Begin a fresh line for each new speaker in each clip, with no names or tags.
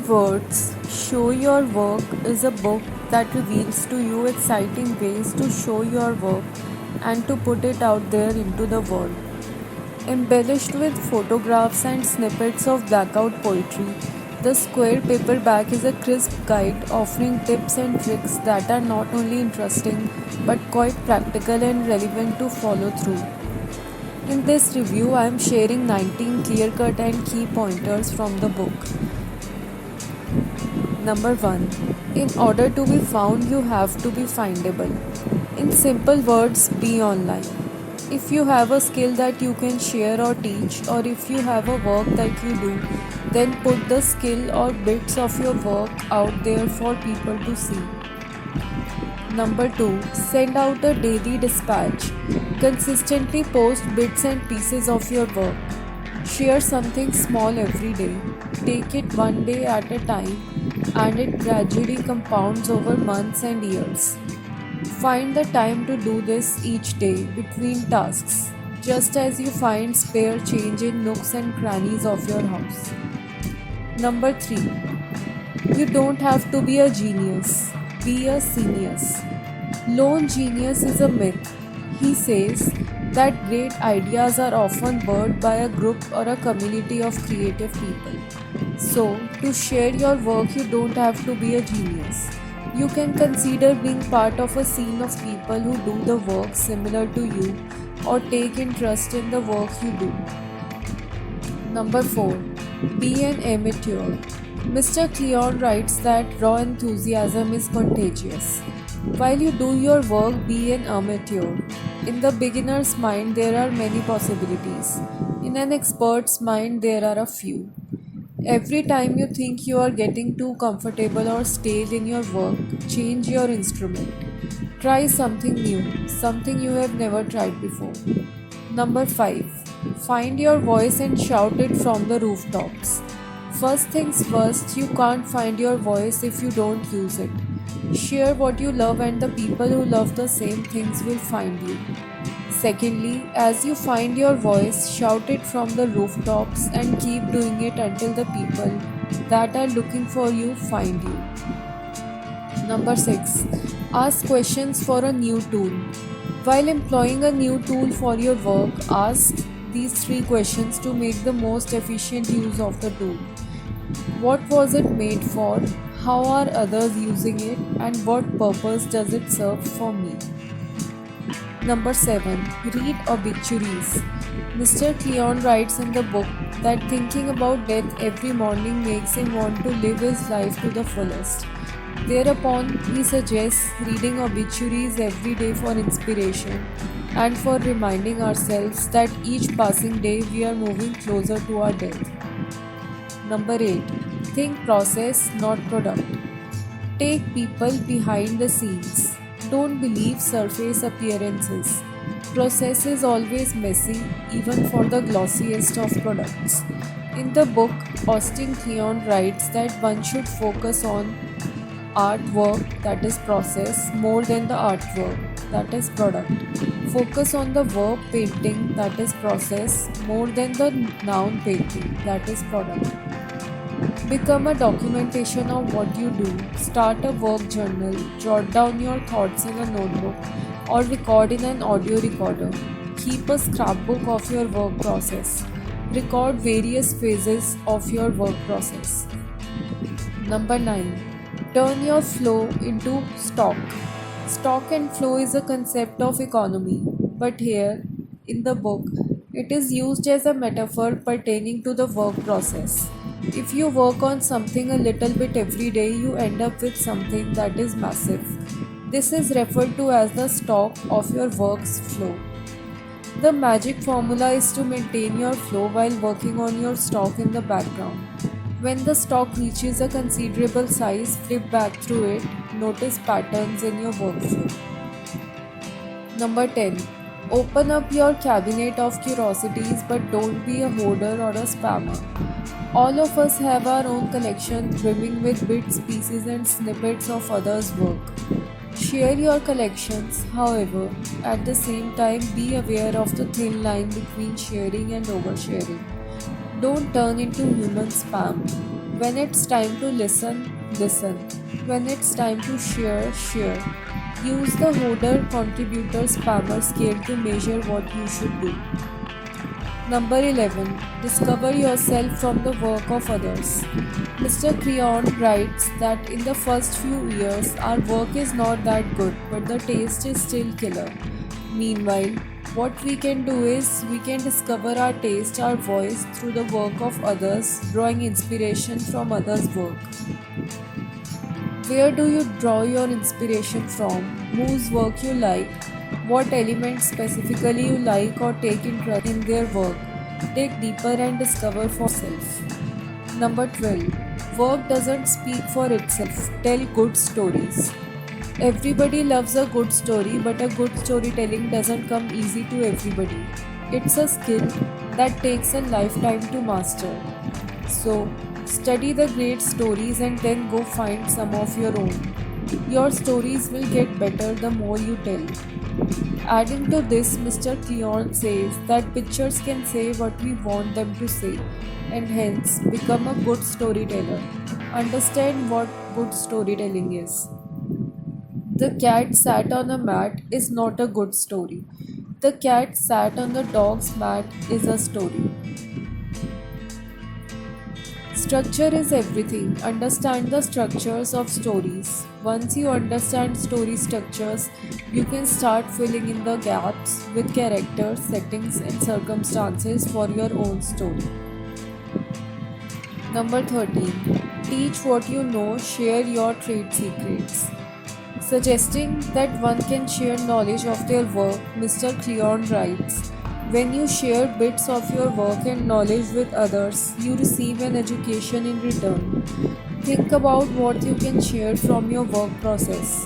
words, Show Your Work is a book that reveals to you exciting ways to show your work and to put it out there into the world. Embellished with photographs and snippets of blackout poetry, the square paperback is a crisp guide offering tips and tricks that are not only interesting but quite practical and relevant to follow through. In this review, I am sharing 19 clear cut and key pointers from the book. Number 1. In order to be found, you have to be findable. In simple words, be online. If you have a skill that you can share or teach, or if you have a work that you do, then put the skill or bits of your work out there for people to see. Number 2. Send out a daily dispatch. Consistently post bits and pieces of your work. Share something small every day. Take it one day at a time, and it gradually compounds over months and years. Find the time to do this each day between tasks, just as you find spare change in nooks and crannies of your house. Number 3. You don't have to be a genius. Be a genius. Lone genius is a myth. He says that great ideas are often birthed by a group or a community of creative people. So, to share your work, you don't have to be a genius. You can consider being part of a scene of people who do the work similar to you or take interest in the work you do. Number 4. Be an amateur. Mr. Cleon writes that raw enthusiasm is contagious. While you do your work, be an amateur. In the beginner's mind, there are many possibilities. In an expert's mind, there are a few. Every time you think you are getting too comfortable or stale in your work, change your instrument. Try something new, something you have never tried before. Number 5. Find your voice and shout it from the rooftops. First things first, you can't find your voice if you don't use it. Share what you love, and the people who love the same things will find you. Secondly, as you find your voice, shout it from the rooftops and keep doing it until the people that are looking for you find you. Number 6. Ask questions for a new tool. While employing a new tool for your work, ask these 3 questions to make the most efficient use of the tool. What was it made for? How are others using it? And what purpose does it serve for me? Number 7. Read obituaries. Mr. Cleon writes in the book that thinking about death every morning makes him want to live his life to the fullest. Thereupon, he suggests reading obituaries every day for inspiration and for reminding ourselves that each passing day we are moving closer to our death. Number 8. Think process, not product. Take people behind the scenes. Don't believe surface appearances. Process is always messy, even for the glossiest of products. In the book, Austin Kleon writes that one should focus on artwork, that is process, more than the artwork, that is product. Focus on the verb painting, that is process, more than the noun painting, that is product. Become a documentation of what you do. Start a work journal, jot down your thoughts in a notebook, or record in an audio recorder. Keep a scrapbook of your work process. Record various phases of your work process. Number 9. Turn your flow into stock. Stock and flow is a concept of economy, but here, in the book, it is used as a metaphor pertaining to the work process. If you work on something a little bit every day, you end up with something that is massive. This is referred to as the stock of your work's flow. The magic formula is to maintain your flow while working on your stock in the background. When the stock reaches a considerable size, flip back through it, notice patterns in your workflow. Number 10. Open up your cabinet of curiosities, but don't be a hoarder or a spammer. All of us have our own collection brimming with bits, pieces, and snippets of others' work. Share your collections, however, at the same time be aware of the thin line between sharing and oversharing. Don't turn into human spam. When it's time to listen, listen. When it's time to share, share. Use the Hodder contributor spammer scale to measure what you should do. Number 11. Discover yourself from the work of others. Mr. Creon writes that in the first few years, our work is not that good, but the taste is still killer. Meanwhile, what we can do is we can discover our taste, our voice through the work of others, drawing inspiration from others' work. Where do you draw your inspiration from? Whose work you like? What elements specifically you like or take interest in their work? Dig deeper and discover for yourself. Number 12. Work doesn't speak for itself. Tell good stories. Everybody loves a good story, but a good storytelling doesn't come easy to everybody. It's a skill that takes a lifetime to master. So, study the great stories and then go find some of your own. Your stories will get better the more you tell. Adding to this, Mr. Cleon says that pictures can say what we want them to say and hence become a good storyteller. Understand what good storytelling is. The cat sat on a mat is not a good story. The cat sat on the dog's mat is a story. Structure is everything. Understand the structures of stories. Once you understand story structures, you can start filling in the gaps with characters, settings, and circumstances for your own story. Number 13. Teach what you know, share your trade secrets. Suggesting that one can share knowledge of their work, Mr. Cleon writes, when you share bits of your work and knowledge with others, you receive an education in return. Think about what you can share from your work process.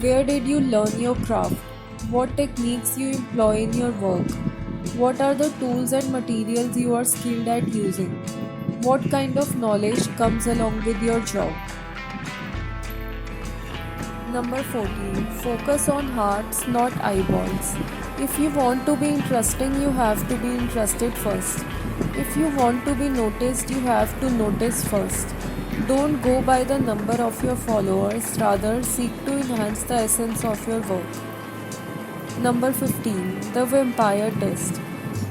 Where did you learn your craft? What techniques you employ in your work? What are the tools and materials you are skilled at using? What kind of knowledge comes along with your job? Number 14. Focus on hearts, not eyeballs. If you want to be interesting, you have to be interested first. If you want to be noticed, you have to notice first. Don't go by the number of your followers, rather, seek to enhance the essence of your work. Number 15. The Vampire Test.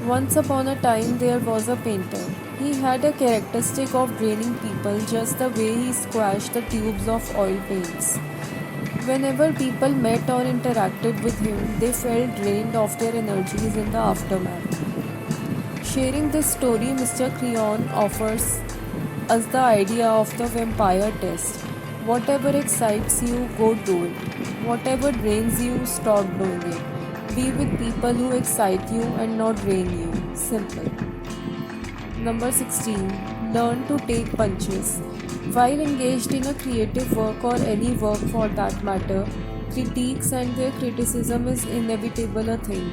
Once upon a time, there was a painter. He had a characteristic of draining people just the way he squashed the tubes of oil paints. Whenever people met or interacted with him, they felt drained of their energies in the aftermath. Sharing this story, Mr. Creon offers us the idea of the vampire test. Whatever excites you, go do it. Whatever drains you, stop doing it. Be with people who excite you and not drain you. Simple. Number 16. Learn to take punches. While engaged in a creative work or any work for that matter, critiques and their criticism is inevitable a thing.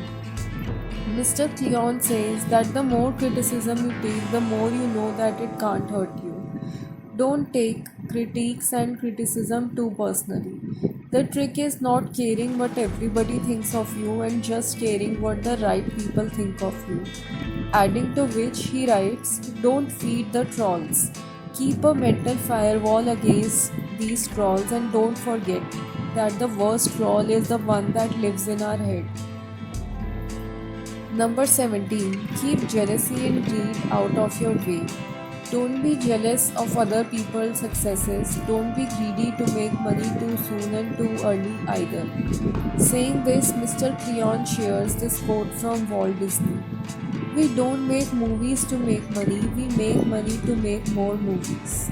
Mr. Cleon says that the more criticism you take, the more you know that it can't hurt you. Don't take critiques and criticism too personally. The trick is not caring what everybody thinks of you and just caring what the right people think of you. Adding to which, he writes, don't feed the trolls. Keep a mental firewall against these trolls and don't forget that the worst troll is the one that lives in our head. Number 17. Keep jealousy and greed out of your way. Don't be jealous of other people's successes. Don't be greedy to make money too soon and too early either. Saying this, Mr. Cleon shares this quote from Walt Disney. We don't make movies to make money, we make money to make more movies.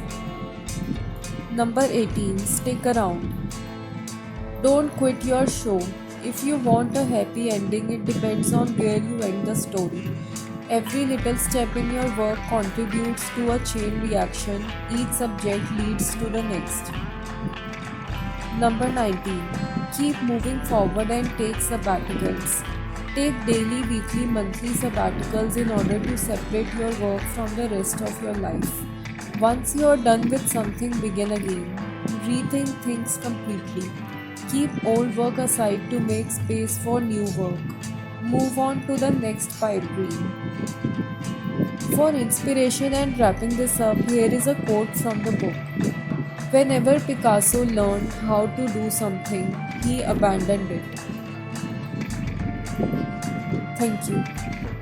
Number 18. Stick around. Don't quit your show. If you want a happy ending, it depends on where you end the story. Every little step in your work contributes to a chain reaction. Each subject leads to the next. Number 19. Keep moving forward and take sabbaticals. Take daily, weekly, monthly sabbaticals in order to separate your work from the rest of your life. Once you are done with something, begin again. Rethink things completely. Keep old work aside to make space for new work. Move on to the next pipe dream. For inspiration and wrapping this up, here is a quote from the book. Whenever Picasso learned how to do something, he abandoned it. Thank you.